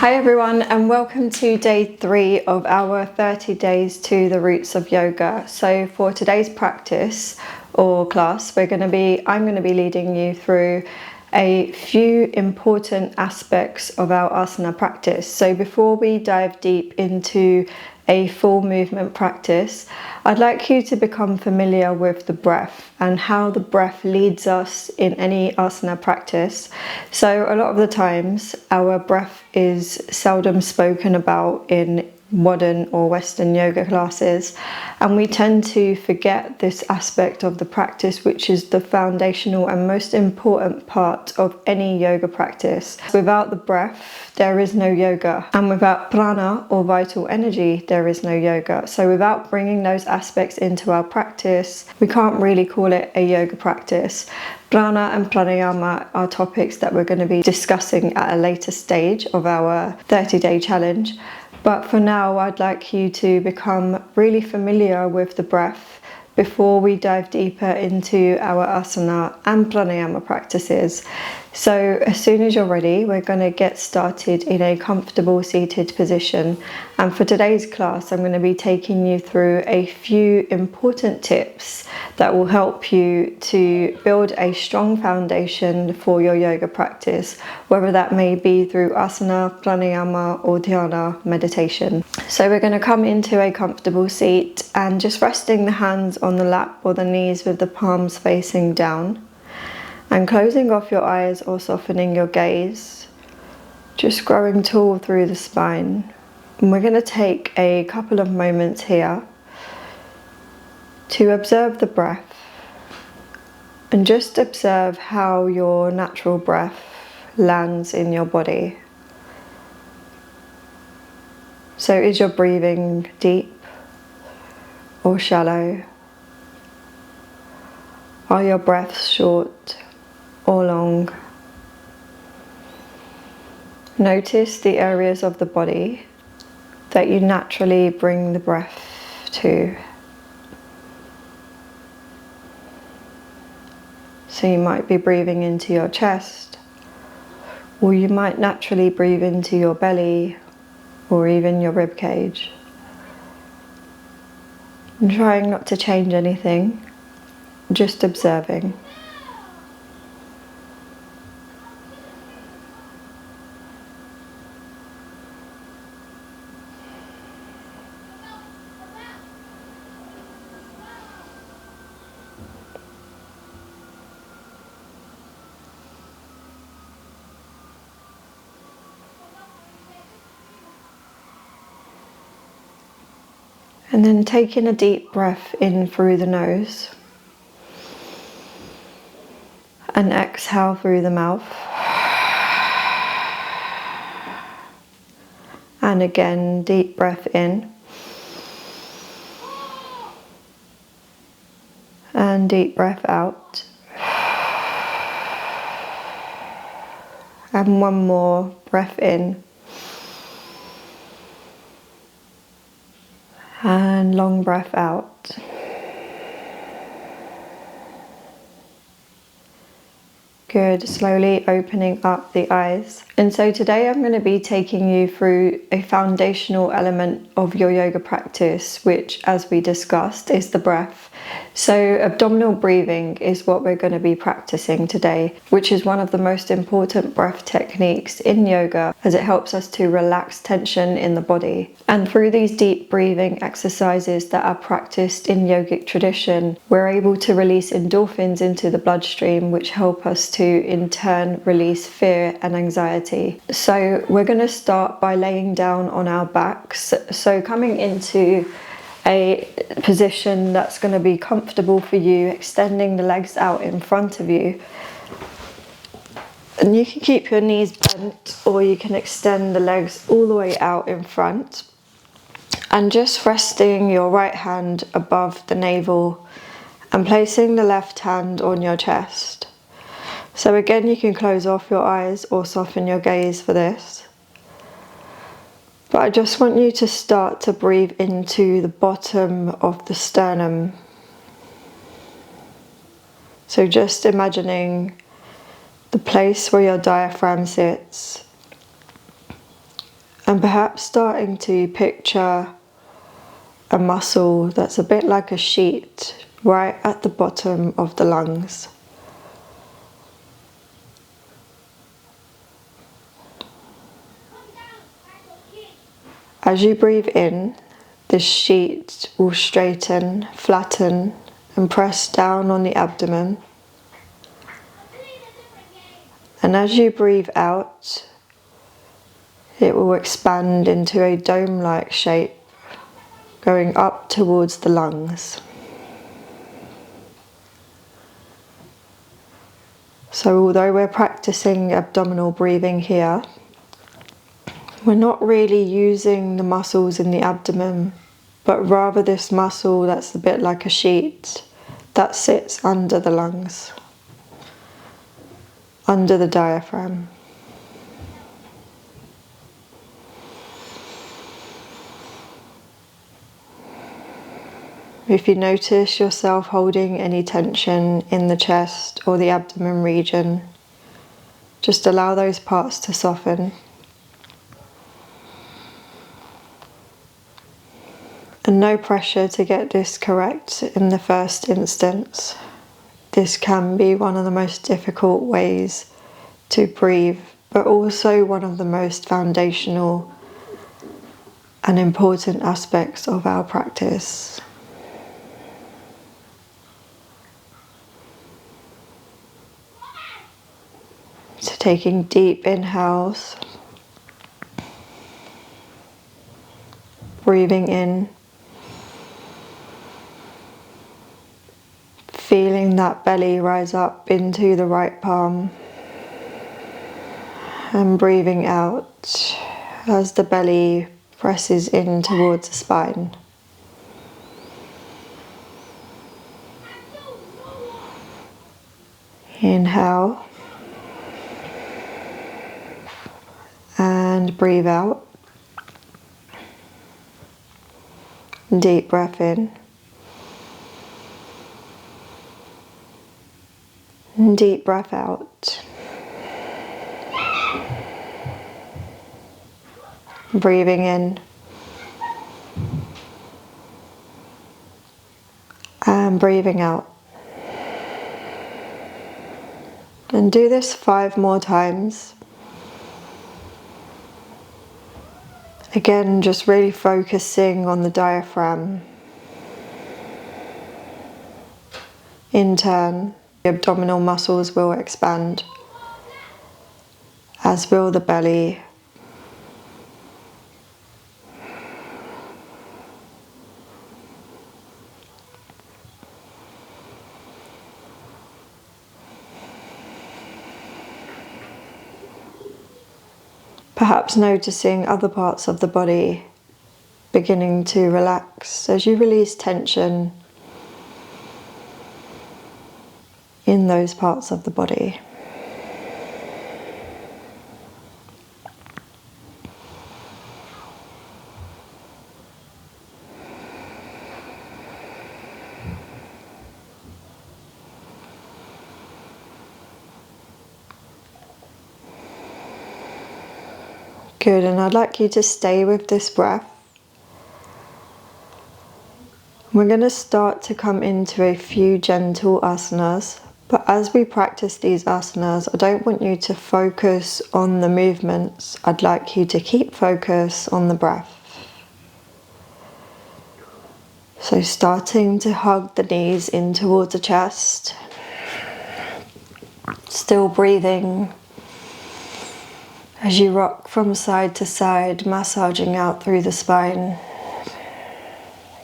Hi everyone, and welcome to day 3 of our 30 days to the roots of yoga. So for today's practice or class, I'm going to be leading you through a few important aspects of our asana practice. So before we dive deep into a full movement practice, I'd like you to become familiar with the breath and how the breath leads us in any asana practice. So a lot of the times our breath is seldom spoken about in modern or Western yoga classes, and we tend to forget this aspect of the practice, which is the foundational and most important part of any yoga practice. Without the breath, there is no yoga, and without prana or vital energy, there is no yoga. So without bringing those aspects into our practice, we can't really call it a yoga practice. Prana and pranayama are topics that we're going to be discussing at a later stage of our 30-day challenge. But for now, I'd like you to become really familiar with the breath before we dive deeper into our asana and pranayama practices. So as soon as you're ready, we're going to get started in a comfortable seated position. And for today's class, I'm going to be taking you through a few important tips that will help you to build a strong foundation for your yoga practice, whether that may be through asana, pranayama, or dhyana meditation. So we're going to come into a comfortable seat and just resting the hands on the lap or the knees with the palms facing down, and closing off your eyes or softening your gaze, just growing tall through the spine. And we're going to take a couple of moments here to observe the breath and just observe how your natural breath lands in your body. So is your breathing deep or shallow? Are your breaths short or long? Notice the areas of the body that you naturally bring the breath to. So you might be breathing into your chest, or you might naturally breathe into your belly or even your rib cage. And trying not to change anything, just observing. And then taking a deep breath in through the nose and exhale through the mouth. And again, deep breath in and deep breath out. And one more breath in. And long breath out. Good, slowly opening up the eyes. And so today I'm going to be taking you through a foundational element of your yoga practice, which, as we discussed, is the breath. So abdominal breathing is what we're going to be practicing today, which is one of the most important breath techniques in yoga, as it helps us to relax tension in the body. And through these deep breathing exercises that are practiced in yogic tradition, we're able to release endorphins into the bloodstream, which help us to in turn release fear and anxiety. So we're going to start by laying down on our backs. So coming into a position that's going to be comfortable for you, extending the legs out in front of you. And you can keep your knees bent, or you can extend the legs all the way out in front. And just resting your right hand above the navel and placing the left hand on your chest. So again, you can close off your eyes or soften your gaze for this. But I just want you to start to breathe into the bottom of the sternum. So just imagining the place where your diaphragm sits, And perhaps starting to picture a muscle that's a bit like a sheet right at the bottom of the lungs. As you breathe in, this sheet will straighten, flatten, and press down on the abdomen. And as you breathe out, it will expand into a dome-like shape, going up towards the lungs. So although we're practicing abdominal breathing here, we're not really using the muscles in the abdomen, but rather this muscle that's a bit like a sheet that sits under the lungs, under the diaphragm. If you notice yourself holding any tension in the chest or the abdomen region, just allow those parts to soften. And no pressure to get this correct in the first instance. This can be one of the most difficult ways to breathe, but also one of the most foundational and important aspects of our practice. So taking deep inhales, breathing in, feeling that belly rise up into the right palm, and breathing out as the belly presses in towards the spine. Inhale and breathe out. Deep breath in. Deep breath out. Breathing in. And breathing out. And do this 5 more times. Again, just really focusing on the diaphragm. In turn, the abdominal muscles will expand, as will the belly. Perhaps noticing other parts of the body beginning to relax as you release tension in those parts of the body. Good, and I'd like you to stay with this breath. We're going to start to come into a few gentle asanas, but as we practice these asanas, I don't want you to focus on the movements. I'd like you to keep focus on the breath. So starting to hug the knees in towards the chest, still breathing as you rock from side to side, massaging out through the spine.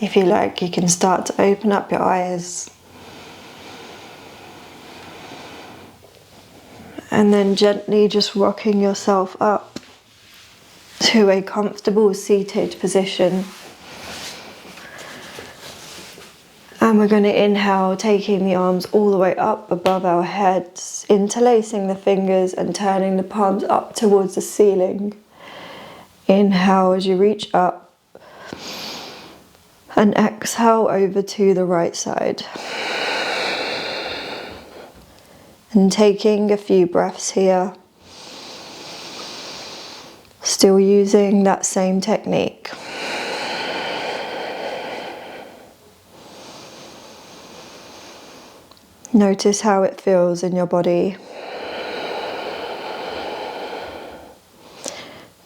If you like, you can start to open up your eyes. And then gently just rocking yourself up to a comfortable seated position. And we're going to inhale, taking the arms all the way up above our heads, interlacing the fingers and turning the palms up towards the ceiling. Inhale as you reach up, and exhale over to the right side. And taking a few breaths here. Still using that same technique. Notice how it feels in your body.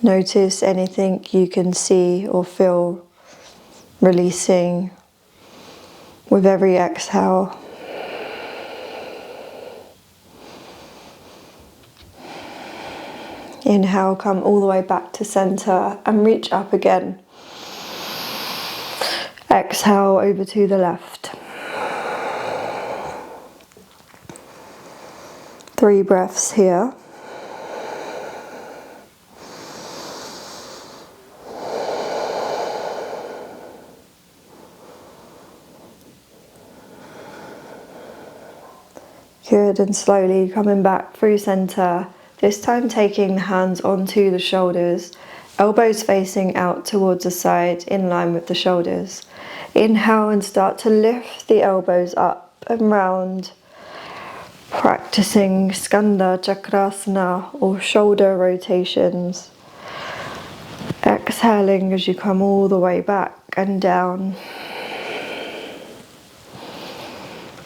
Notice anything you can see or feel releasing with every exhale. Inhale, come all the way back to center and reach up again. Exhale over to the left. 3 breaths here. Good, and slowly coming back through center, this time taking the hands onto the shoulders, elbows facing out towards the side in line with the shoulders. Inhale and start to lift the elbows up and round, practicing Skanda Chakrasana or shoulder rotations. Exhaling as you come all the way back and down.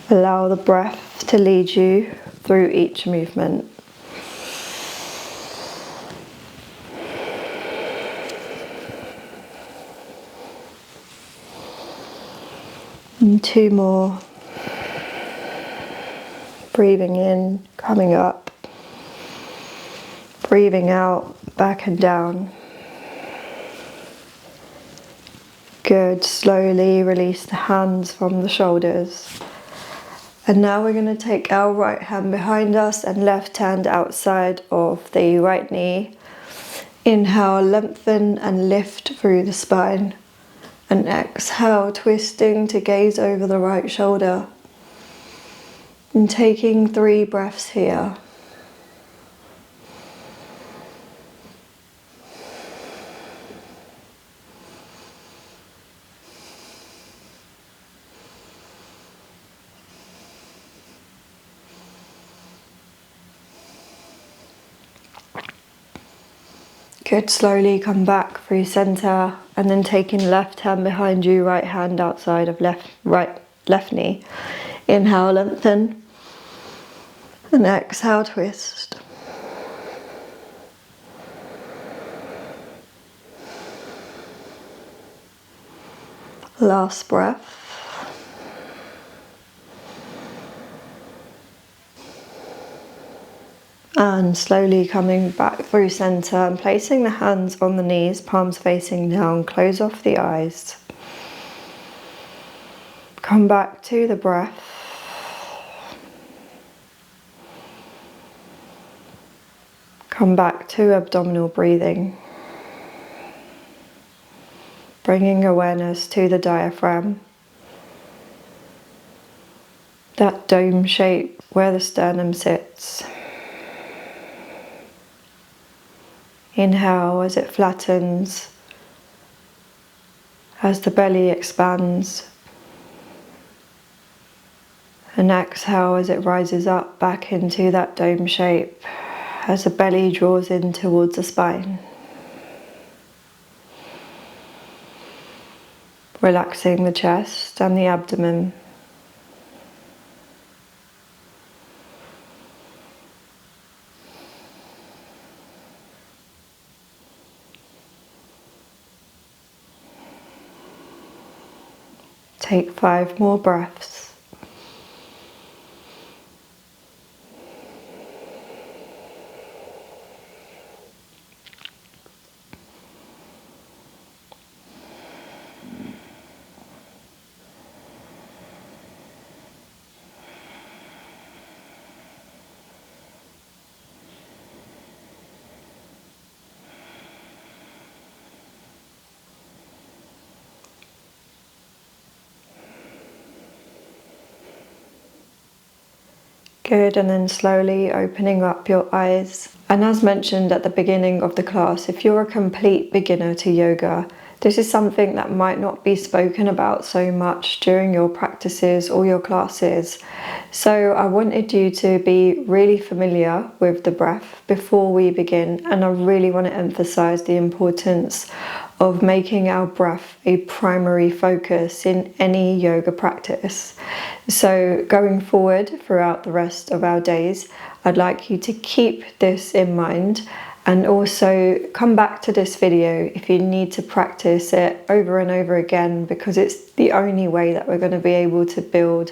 Allow the breath to lead you through each movement. And 2 more. Breathing in, coming up. Breathing out, back and down. Good, slowly release the hands from the shoulders. And now we're going to take our right hand behind us and left hand outside of the right knee. Inhale, lengthen and lift through the spine. And exhale, twisting to gaze over the right shoulder. And taking 3 breaths here. Good, slowly come back through center and then taking left hand behind you, right hand outside of left knee. Inhale, lengthen and exhale, twist. Last breath. And slowly coming back through center and placing the hands on the knees, palms facing down, close off the eyes. Come back to the breath. Come back to abdominal breathing. Bringing awareness to the diaphragm. That dome shape where the sternum sits. Inhale as it flattens, as the belly expands. And exhale as it rises up back into that dome shape, as the belly draws in towards the spine. Relaxing the chest and the abdomen. Take 5 more breaths. Good, and then slowly opening up your eyes. And as mentioned at the beginning of the class, if you're a complete beginner to yoga, This is something that might not be spoken about so much during your practices or your classes. So I wanted you to be really familiar with the breath before we begin, and I really want to emphasize the importance of making our breath a primary focus in any yoga practice. So going forward throughout the rest of our days, I'd like you to keep this in mind, and also come back to this video if you need to practice it over and over again, because it's the only way that we're going to be able to build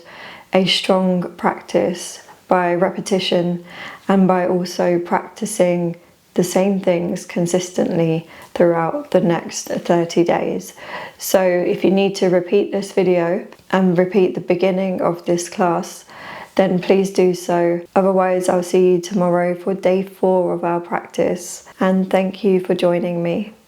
a strong practice by repetition, and by also practicing the same things consistently throughout the next 30 days. So if you need to repeat this video and repeat the beginning of this class, then please do so. Otherwise, I'll see you tomorrow for day 4 of our practice. And thank you for joining me.